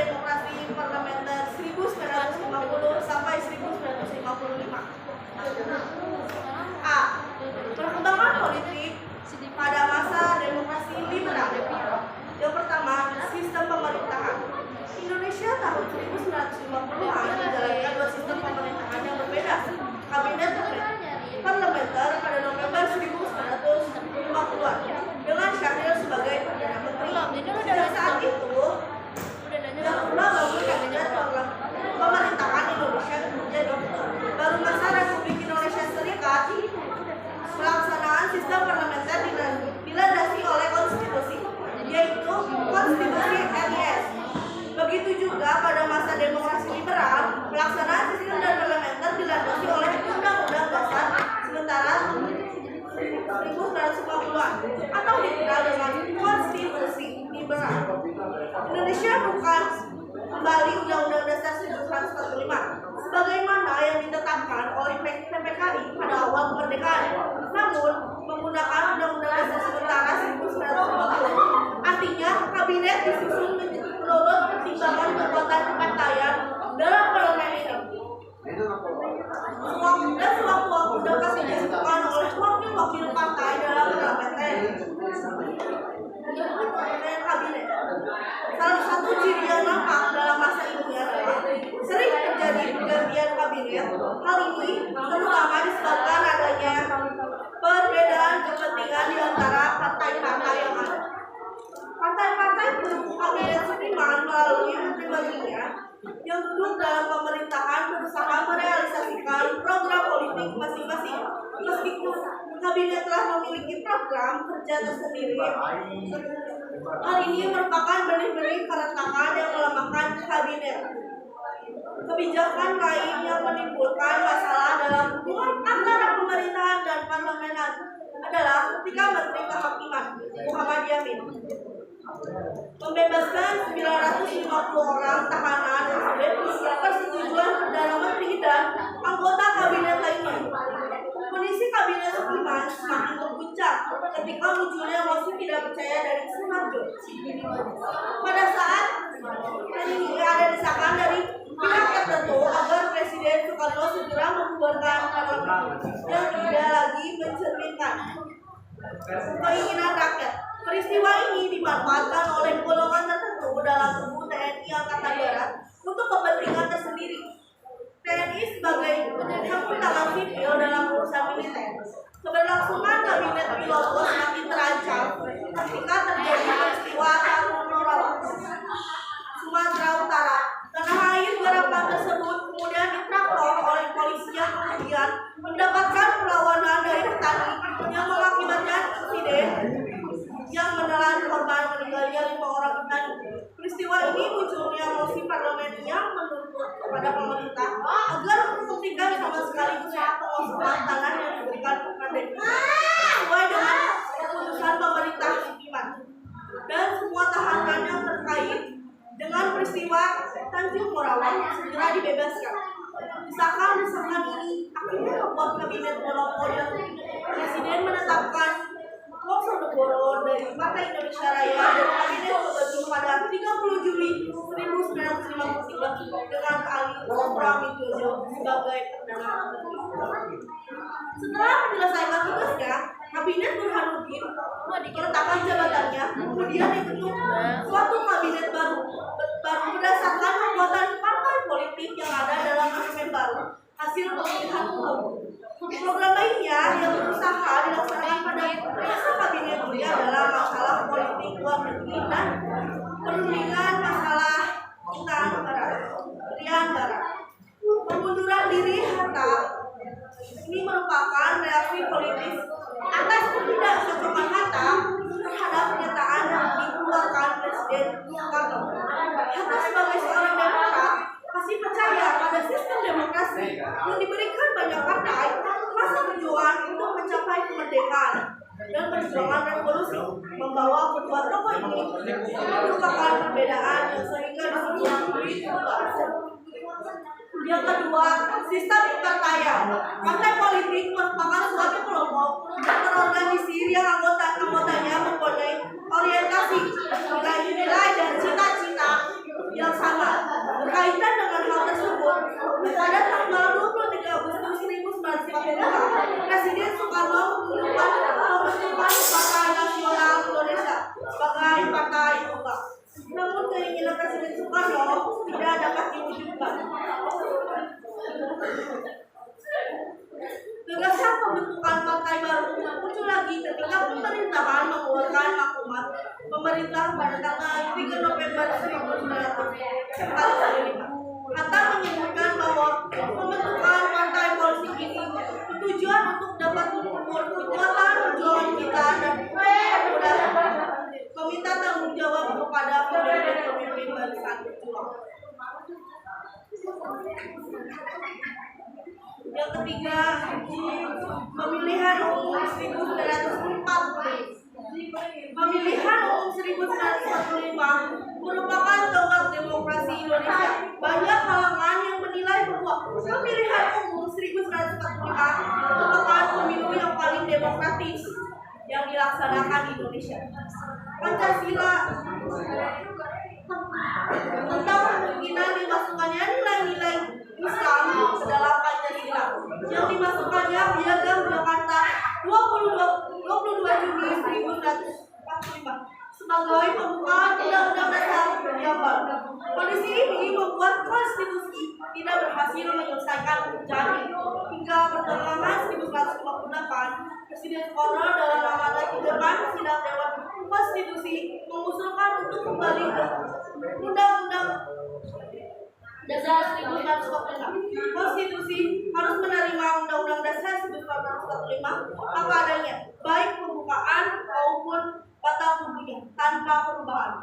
demokrasi parlementer 1950 sampai 1955. A. Perkembangan politik pada masa demokrasi liberal. Yang pertama, sistem pemerintahan. Indonesia tahun 1950-an menjalankan dua sistem pemerintahan yang berbeda. Kabinet parlementer pada November 1950-an dengan Syahrir sebagai Perdana Menteri. Sejak saat itu, pula bangun kabinet pemerintahan Indonesia menjadi baru masa Republik Indonesia Serikat. Pelaksanaan sistem parlementer dilandasi oleh konstitusi, yaitu konstitusi RIS. Begitu juga pada masa demokrasi liberal, pelaksanaan sistem parlementer dilandasi oleh Undang-Undang Dasar sementara 1950-an atau dikenal dengan konstitusi liberal. Indonesia bukan kembali Undang-Undang Dasar 1945 sebagaimana yang ditetapkan oleh PPKI pada awal kemerdekaan, namun menggunakan Undang-Undang Dasar sementara 1950. Artinya kabinet disusun menurut pertimbangan kekuatan kepartaian dalam parlemen ini. Dan sewaktu-waktu dapat ditentukan oleh wakil-wakil partai dalam parlementer kabinet. Salah satu ciri yang nampak dalam masa ini adalah sering terjadi pergantian kabinet. Hal ini terutama disebabkan adanya perbedaan kepentingan di antara partai-partai yang ada. Partai-partai pendukung kabinet seniman melalui menteri-menterinya yang duduk dalam pemerintahan berusaha merealisasikan program politik masing-masing. Meskipun kabinet telah memiliki program kerja tersendiri, hal ini merupakan benih-benih keretakan yang melemahkan kabinet. Kebijakan lain yang menimbulkan masalah dalam hubungan antara pemerintahan dan parlemen adalah ketika Menteri Kehakiman Muhammad Yamin membebaskan 950 orang tahanan dengan persetujuan Perdana Menteri dan anggota kabinet lainnya. Kondisi kabinet Hakiman semakin terguncang ketika munculnya mosi tidak percaya dari Sunarjo. Pada saat ini ada desakan dari pihak tertentu agar Presiden Soekarno segera membubarkan parlemen yang tidak lagi mencerminkan keinginan rakyat. Peristiwa ini dimanfaatkan oleh golongan tertentu dalam tubuh TNI Angkatan Darat untuk kepentingan tersendiri. TNI sebagai campur tangan sipil dalam urusan militer. Keberlangsungan kabinet Wiloto semakin terancam ketika terjadi peristiwa Tarunorawa, Sumatera Utara. Tanah air garapan tersebut kemudian ditraktor oleh polisi yang kemudian mendapatkan perlawanan dari petani yang mengakibatkan insiden yang menelan korban meninggalnya 5 orang petani. Peristiwa ini munculnya mosi parlemen yang menuntut kepada pemerintah agar menghentikan sama sekali usaha pengosongan tanah yang diberikan kepada sesuai dengan keputusan pemerintah Hakiman dan semua tahanan yang terkait dengan peristiwa Tanjung Morawang segera dibebaskan. Desakan-desakan ini akhirnya membuat kabinet monopol yang Presiden menetapkan Wonosobo dari Partai Indonesia Raya dan kabinet terbentuk pada 30 Juli 1953 dengan Ali Pramidjojo sebagai Perdana Menteri. Setelah menyelesaikan tugasnya, kabinet Burhanuddin diletakkan jabatannya, kemudian dibentuk suatu kabinet baru berdasarkan kekuatan partai politik yang ada dalam parlemen baru hasil pemilihan umum. Program lainnya yang berusaha dilaksanakan pada masa kabinet ini adalah masalah politik luar negeri dan perundingan masalah Irian Barat. Pengunduran diri Hatta ini merupakan reaksi politis atas ketidakcocokan Hatta terhadap pernyataan yang dikeluarkan Presiden Soekarno. Hatta sebagai seorang demokrat masih percaya pada sistem demokrasi yang diberikan banyak partai masa perjuangan untuk mencapai kemerdekaan dan perjuangan revolusi membawa kedua tokoh ini merupakan perbedaan yang sehingga disebut. Yang kedua, sistem kepartaian. Partai politik merupakan suatu kelompok terorganisir yang anggotanya mempunyai orientasi, nilai-nilai dan cita-cita yang sama. Berkaitan dengan hal tersebut, pada tanggal 23 Agustus 1945, Presiden Soekarno mengumumkan pembentukan Partai Nasional Indonesia sebagai partai tunggal. Namun keinginan Presiden Soekarno tidak dapat diwujudkan. Gagasan pembentukan partai baru muncul lagi ketika pemerintahan mengeluarkan maklumat pemerintah pada tanggal 3 November 1945. Hatta menyebutkan bahwa pembentukan partai politik ini bertujuan untuk dapat mengukur kekuatan perjuangan kita dan meminta tanggung jawab kepada pemimpin barisan berjuang. Yang ketiga, pemilihan umum 1945. Pemilihan umum 1945 merupakan tonggak demokrasi Indonesia. Banyak kalangan yang menilai bahwa pemilihan umum 1945 merupakan pemilu yang paling demokratis yang dilaksanakan di Indonesia. Pancasila tentang kemungkinan dimasukkannya nilai-nilai Islam ke dalam Pancasila yang dimasukkannya Piagam Jakarta 22 Juni 1945 sebagai pembukaan Undang-Undang Dasar yang baru. Kondisi ini membuat konstitusi tidak berhasil menyelesaikan ujian hingga pertengahan 1958. Presiden Soekarno dalam amanat di depan sidang Dewan Konstitusi mengusulkan untuk kembali ke Undang-Undang Dasar 1945. Konstitusi harus menerima Undang-Undang Dasar 1945 apa adanya, baik pembukaan maupun batang tubuhnya tanpa perubahan.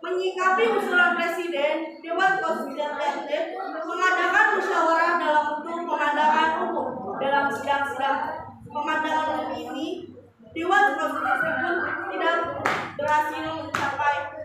Menyikapi usulan Presiden, Dewan Konstitusi mengadakan musyawarah dalam bentuk pemandangan umum. Dalam sidang-sidang pemandangan umum ini, Dewan Konstitusi pun tidak berhasil mencapai,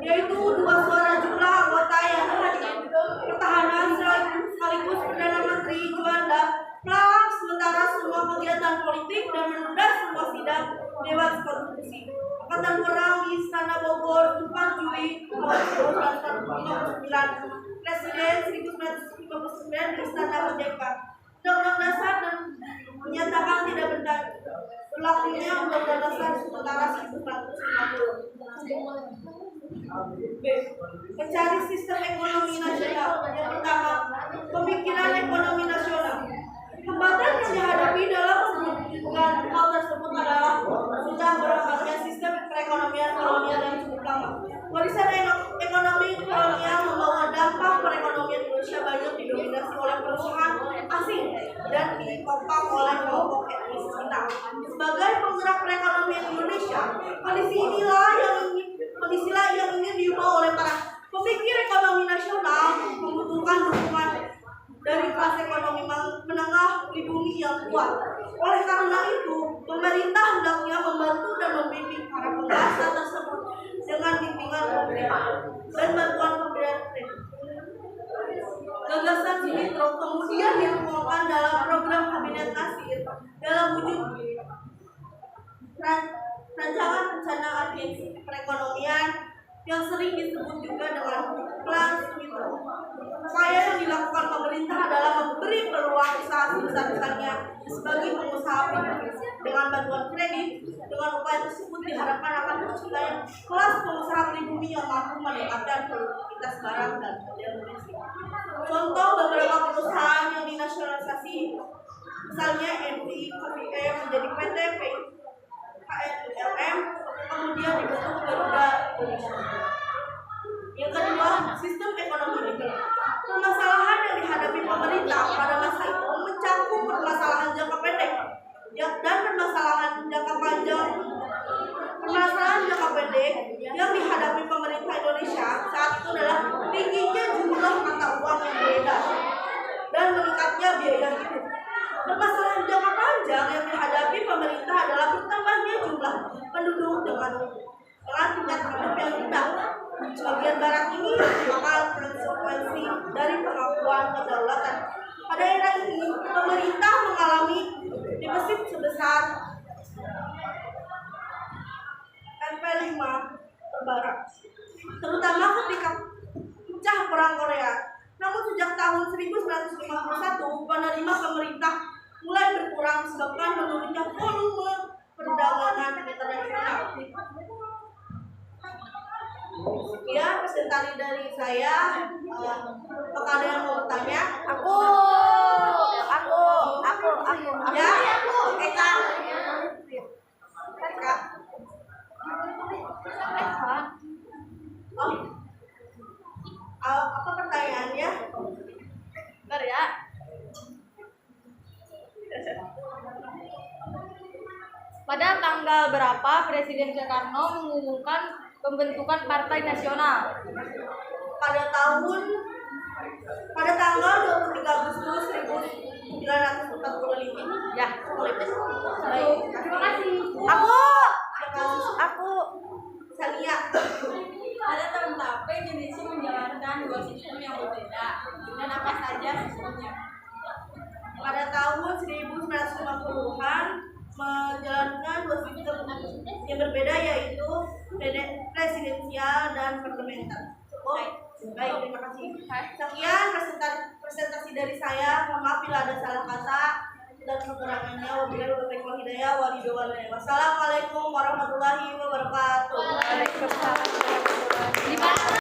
yaitu 2 suara jumlah anggota yang hadir. Pertahanan sekaligus Perdana Menteri Juanda melarang sementara semua kegiatan politik dan menunda semua sidang Dewan Konstitusi. Angkatan Perang di Istana Bogor 4 Juli 1959, Presiden 1959 di Istana Merdeka. Undang-Undang Dasar dan menyatakan tidak berlakunya Undang-Undang Dasar sementara 1950. B. Mencari sistem ekonomi nasional. Yang pertama, pemikiran ekonomi nasional. Hambatan yang dihadapi dalam mewujudkan hal tersebut adalah sudah berkembangnya sistem perekonomian kolonial yang cukup lama. Warisan ekonomi kolonial membawa dampak perekonomian Indonesia banyak didominasi oleh perusahaan asing dan ditopang oleh kelompok etnis Cina. Sebagai penggerak perekonomian Indonesia, kondisi yang ingin diubah oleh para pemikir ekonomi nasional membutuhkan dukungan dari kelas ekonomi menengah pribumi yang kuat. Oleh karena itu, pemerintah hendaknya membantu dan membimbing para penguasa tersebut dengan bimbingan pemerintah dan bantuan pemerintah. Gagasan Sinitro kemudian dituangkan dalam program Kabinet Nasir dalam wujud rancangan rencana agensi perekonomian yang sering disebut juga dengan Plan Sinitro. Upaya yang dilakukan pemerintah adalah memberi peluang usaha sebesar-besarnya sebagai pengusaha pribadi dengan bantuan kredit. Dengan upaya tersebut diharapkan akan terciptanya kelas pengusaha pribumi yang mampu meningkatkan produktivitas barang dan modal domestik. Contoh beberapa perusahaan yang dinasionalisasi, misalnya MTI KPM menjadi PT KNLM, kemudian dibentuk Garuda Indonesia. Yang kedua, sistem ekonomi liberal. Permasalahan yang dihadapi pemerintah pada masa itu mencakup permasalahan jangka pendek dan permasalahan jangka panjang. Permasalahan jangka pendek yang dihadapi pemerintah Indonesia saat itu adalah tingginya jumlah mata uang yang beredar dan meningkatnya biaya hidup. Permasalahan jangka panjang yang dihadapi pemerintah adalah bertambahnya jumlah penduduk dengan tingkat hidup yang rendah. Bagian barat ini merupakan konsekuensi dari pengakuan kedaulatan. Pada era ini, pemerintah mengalami defisit sebesar MP5 per barang, terutama ketika berkurang disebabkan menurunnya volume perdagangan internasional. Sekian presentasi dari saya. Apakah ada yang mau bertanya? Aku. Ya, Eka. Oh. Apa pertanyaannya? Bentar ya. Pada tanggal berapa Presiden Soekarno mengumumkan pembentukan Partai Nasional? Pada tanggal 23 Agustus 1945. Ya. Baik. Terima kasih. Aku Sania. Pada tahun berapa Indonesia menjalankan dua sistem yang berbeda dan apa saja sistemnya? Pada tahun 1950-an menjalankan dua sistem yang berbeda, yaitu presidensial dan parlementer. Baik, terima kasih. Sekian presentasi dari saya. Mohon maaf bila ada salah kata dan kekurangannya. Wabillahi taufiq wal hidayah. Wassalamualaikum warahmatullahi wabarakatuh. Waalaikumsalam.